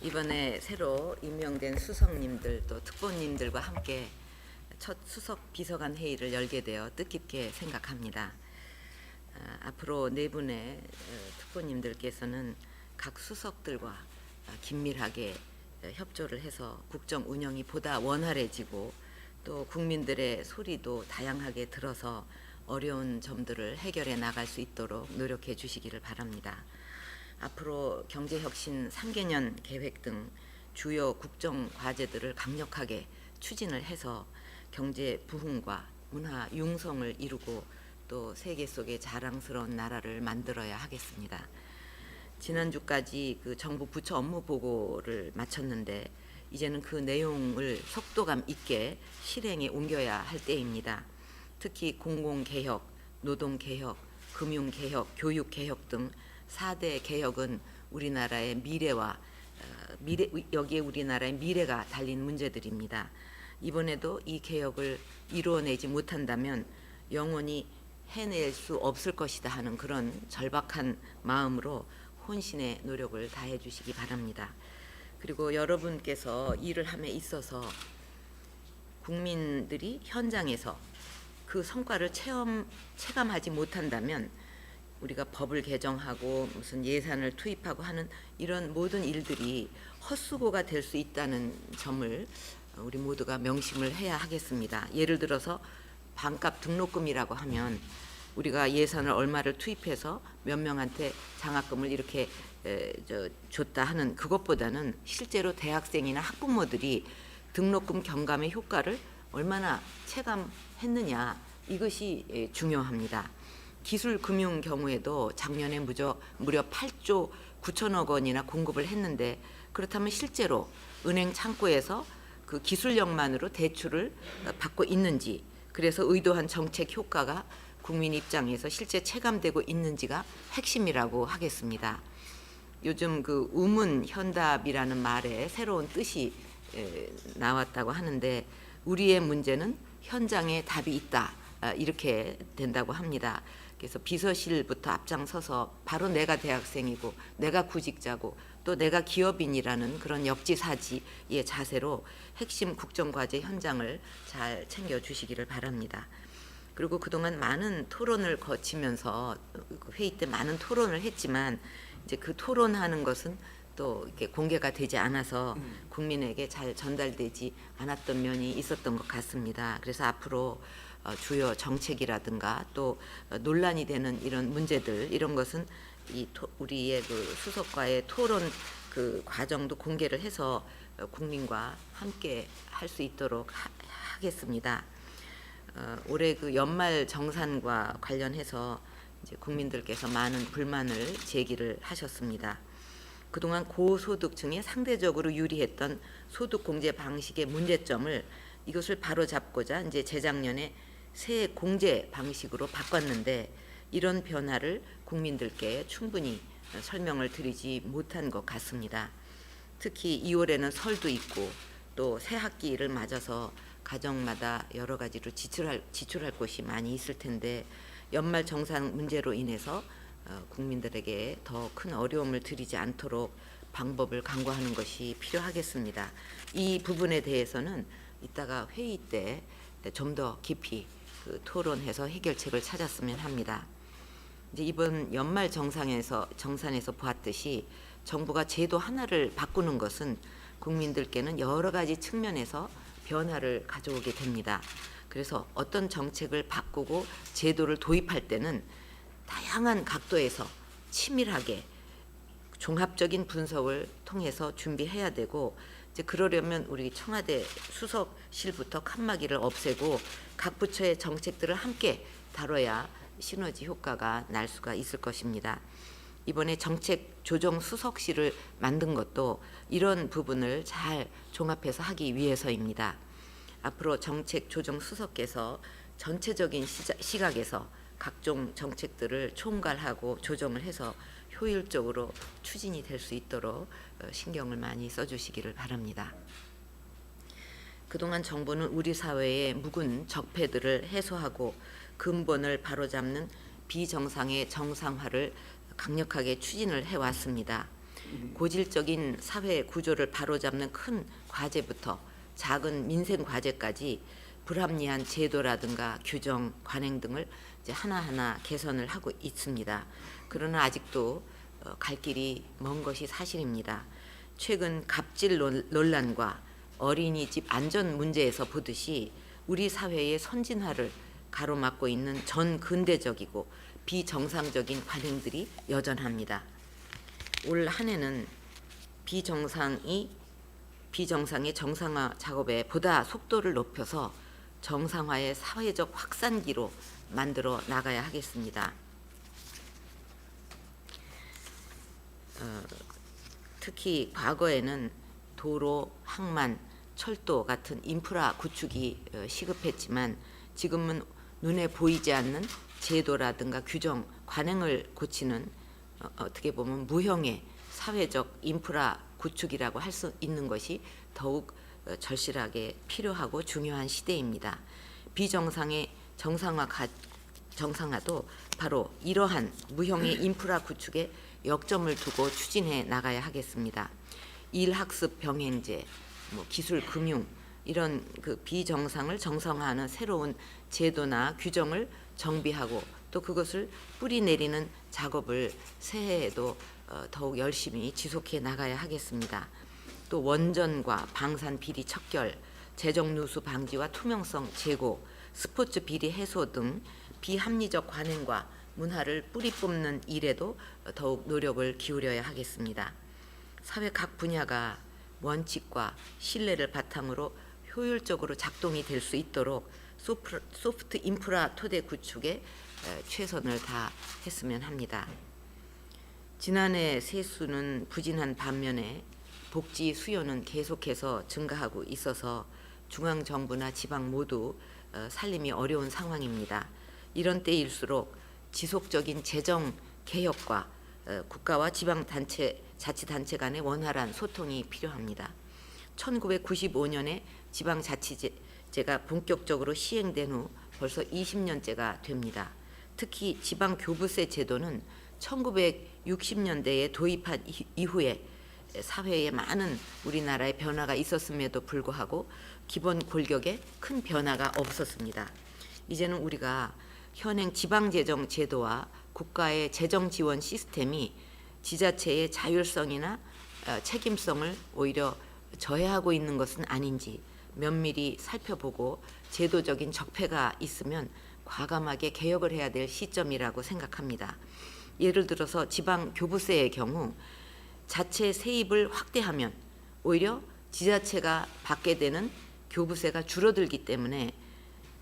이번에 새로 임명된 수석님들 또 특보님들과 함께 첫 수석 비서관 회의를 열게 되어 뜻깊게 생각합니다. 앞으로 네 분의 특보님들께서는 각 수석들과 긴밀하게 협조를 해서 국정 운영이 보다 원활해지고 또 국민들의 소리도 다양하게 들어서 어려운 점들을 해결해 나갈 수 있도록 노력해 주시기를 바랍니다. 앞으로 경제혁신 3개년 계획 등 주요 국정 과제들을 강력하게 추진을 해서 경제 부흥과 문화 융성을 이루고 또 세계 속의 자랑스러운 나라를 만들어야 하겠습니다. 지난주까지 그 정부 부처 업무 보고를 마쳤는데 이제는 그 내용을 속도감 있게 실행에 옮겨야 할 때입니다. 특히 공공개혁, 노동개혁, 금융개혁, 교육개혁 등 4대 개혁은 우리나라의 미래와 여기에 우리나라의 미래가 달린 문제들입니다. 이번에도 이 개혁을 이루어내지 못한다면 영원히 해낼 수 없을 것이다 하는 그런 절박한 마음으로 혼신의 노력을 다해 주시기 바랍니다. 그리고 여러분께서 일을 함에 있어서 국민들이 현장에서 그 성과를 체감하지 못한다면 우리가 법을 개정하고 무슨 예산을 투입하고 하는 이런 모든 일들이 헛수고가 될 수 있다는 점을 우리 모두가 명심을 해야 하겠습니다. 예를 들어서 반값 등록금이라고 하면 우리가 예산을 얼마를 투입해서 몇 명한테 장학금을 이렇게 줬다 하는 그것보다는 실제로 대학생이나 학부모들이 등록금 경감의 효과를 얼마나 체감했느냐, 이것이 중요합니다. 기술 금융 경우에도 작년에 무려 8조 9천억 원이나 공급을 했는데, 그렇다면 실제로 은행 창구에서 그 기술력만으로 대출을 받고 있는지, 그래서 의도한 정책 효과가 국민 입장에서 실제 체감되고 있는지가 핵심이라고 하겠습니다. 요즘 그 우문현답이라는 말에 새로운 뜻이 나왔다고 하는데, 우리의 문제는 현장에 답이 있다, 이렇게 된다고 합니다. 그래서 비서실부터 앞장서서 바로 내가 대학생이고 내가 구직자고 또 내가 기업인이라는 그런 역지사지의 자세로 핵심 국정과제 현장을 잘 챙겨주시기를 바랍니다. 그리고 그동안 많은 토론을 거치면서 회의 때 많은 토론을 했지만 이제 그 토론하는 것은 또 이렇게 공개가 되지 않아서 국민에게 잘 전달되지 않았던 면이 있었던 것 같습니다. 그래서 앞으로 주요 정책이라든가 또 논란이 되는 이런 문제들, 이런 것은 우리의 그 수석과의 토론 그 과정도 공개를 해서 국민과 함께 할 수 있도록 하겠습니다. 올해 그 연말 정산과 관련해서 이제 국민들께서 많은 불만을 제기를 하셨습니다. 그동안 고소득층에 상대적으로 유리했던 소득공제 방식의 문제점을 이것을 바로잡고자 이제 재작년에 새 공제 방식으로 바꿨는데, 이런 변화를 국민들께 충분히 설명을 드리지 못한 것 같습니다. 특히 2월에는 설도 있고 또 새 학기를 맞아서 가정마다 여러 가지로 지출할 곳이 많이 있을 텐데, 연말 정산 문제로 인해서 국민들에게 더 큰 어려움을 드리지 않도록 방법을 강구하는 것이 필요하겠습니다. 이 부분에 대해서는 이따가 회의 때 좀 더 깊이 토론해서 해결책을 찾았으면 합니다. 이제 이번 연말 정산에서 보았듯이 정부가 제도 하나를 바꾸는 것은 국민들께는 여러 가지 측면에서 변화를 가져오게 됩니다. 그래서 어떤 정책을 바꾸고 제도를 도입할 때는 다양한 각도에서 치밀하게 종합적인 분석을 통해서 준비해야 되고, 이제 그러려면 우리 청와대 수석실부터 칸막이를 없애고 각 부처의 정책들을 함께 다뤄야 시너지 효과가 날 수가 있을 것입니다. 이번에 정책 조정 수석실을 만든 것도 이런 부분을 잘 종합해서 하기 위해서입니다. 앞으로 정책 조정 수석께서 전체적인 시각에서 각종 정책들을 총괄하고 조정을 해서 효율적으로 추진이 될 수 있도록 신경을 많이 써주시기를 바랍니다. 그동안 정부는 우리 사회의 묵은 적폐들을 해소하고 근본을 바로잡는 비정상의 정상화를 강력하게 추진을 해왔습니다. 고질적인 사회 구조를 바로잡는 큰 과제부터 작은 민생 과제까지 불합리한 제도라든가 규정, 관행 등을 이제 하나하나 개선을 하고 있습니다. 그러나 아직도 갈 길이 먼 것이 사실입니다. 최근 갑질 논란과 어린이집 안전 문제에서 보듯이 우리 사회의 선진화를 가로막고 있는 전 근대적이고 비정상적인 관행들이 여전합니다. 올 한 해는 비정상의 정상화 작업에 보다 속도를 높여서 정상화의 사회적 확산기로 만들어 나가야 하겠습니다. 특히 과거에는 도로, 항만, 철도 같은 인프라 구축이 시급했지만 지금은 눈에 보이지 않는 제도라든가 규정, 관행을 고치는 어떻게 보면 무형의 사회적 인프라 구축이라고 할 수 있는 것이 더욱 절실하게 필요하고 중요한 시대입니다. 비정상의 정상화도 바로 이러한 무형의 인프라 구축에 역점을 두고 추진해 나가야 하겠습니다. 일학습 병행제, 기술 금융 이런 그 비정상을 정상화하는 새로운 제도나 규정을 정비하고 또 그것을 뿌리 내리는 작업을 새해에도 더욱 열심히 지속해 나가야 하겠습니다. 또 원전과 방산 비리 척결, 재정 누수 방지와 투명성 제고, 스포츠 비리 해소 등 비합리적 관행과 문화를 뿌리 뽑는 일에도 더욱 노력을 기울여야 하겠습니다. 사회 각 분야가 원칙과 신뢰를 바탕으로 효율적으로 작동이 될 수 있도록 소프트 인프라 토대 구축에 최선을 다했으면 합니다. 지난해 세수는 부진한 반면에 복지 수요는 계속해서 증가하고 있어서 중앙정부나 지방 모두 살림이 어려운 상황입니다. 이런 때일수록 지속적인 재정 개혁과 국가와 자치단체 간의 원활한 소통이 필요합니다. 1995년에 지방자치제가 본격적으로 시행된 후 벌써 20년째가 됩니다. 특히 지방교부세 제도는 1960년대에 도입한 이후에 사회에 많은 우리나라의 변화가 있었음에도 불구하고 기본 골격에 큰 변화가 없었습니다. 이제는 우리가 현행 지방재정 제도와 국가의 재정 지원 시스템이 지자체의 자율성이나 책임성을 오히려 저해하고 있는 것은 아닌지 면밀히 살펴보고 제도적인 적폐가 있으면 과감하게 개혁을 해야 될 시점이라고 생각합니다. 예를 들어서 지방 교부세의 경우 자체 세입을 확대하면 오히려 지자체가 받게 되는 교부세가 줄어들기 때문에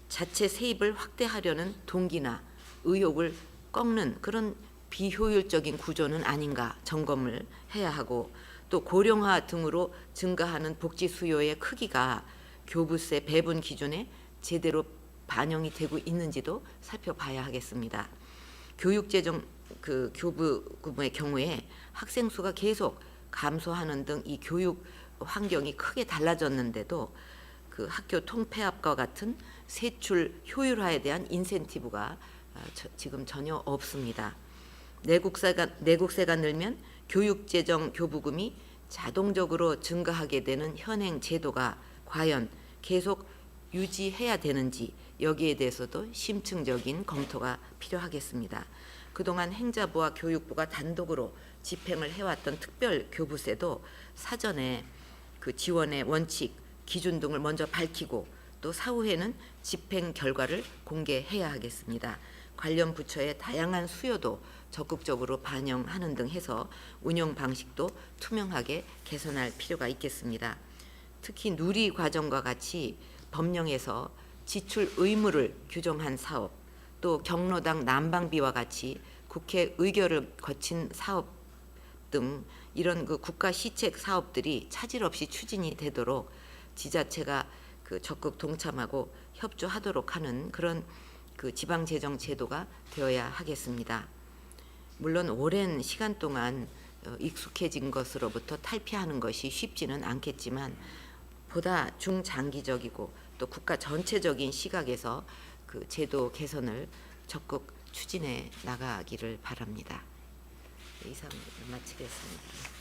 자체 세입을 확대하려는 동기나 의욕을 꺾는 그런 비효율적인 구조는 아닌가 점검을 해야 하고, 또 고령화 등으로 증가하는 복지 수요의 크기가 교부세 배분 기준에 제대로 반영이 되고 있는지도 살펴봐야 하겠습니다. 교육재정 교부금의 경우에 학생 수가 계속 감소하는 등 이 교육 환경이 크게 달라졌는데도 그 학교 통폐합과 같은 세출 효율화에 대한 인센티브가 지금 전혀 없습니다. 내국세가 늘면 교육재정 교부금이 자동적으로 증가하게 되는 현행 제도가 과연 계속 유지해야 되는지 여기에 대해서도 심층적인 검토가 필요하겠습니다. 그동안 행자부와 교육부가 단독으로 집행을 해왔던 특별 교부세도 사전에 그 지원의 원칙, 기준 등을 먼저 밝히고 또 사후에는 집행 결과를 공개해야 하겠습니다. 관련 부처의 다양한 수요도 적극적으로 반영하는 등 해서 운영 방식도 투명하게 개선할 필요가 있겠습니다. 특히 누리 과정과 같이 법령에서 지출 의무를 규정한 사업, 또 경로당 난방비와 같이 국회 의결을 거친 사업 등 이런 그 국가 시책 사업들이 차질 없이 추진이 되도록 지자체가 그 적극 동참하고 협조하도록 하는 그런 그 지방재정 제도가 되어야 하겠습니다. 물론 오랜 시간 동안 익숙해진 것으로부터 탈피하는 것이 쉽지는 않겠지만 보다 중장기적이고 또 국가 전체적인 시각에서 그 제도 개선을 적극 추진해 나가기를 바랍니다. 이상 마치겠습니다.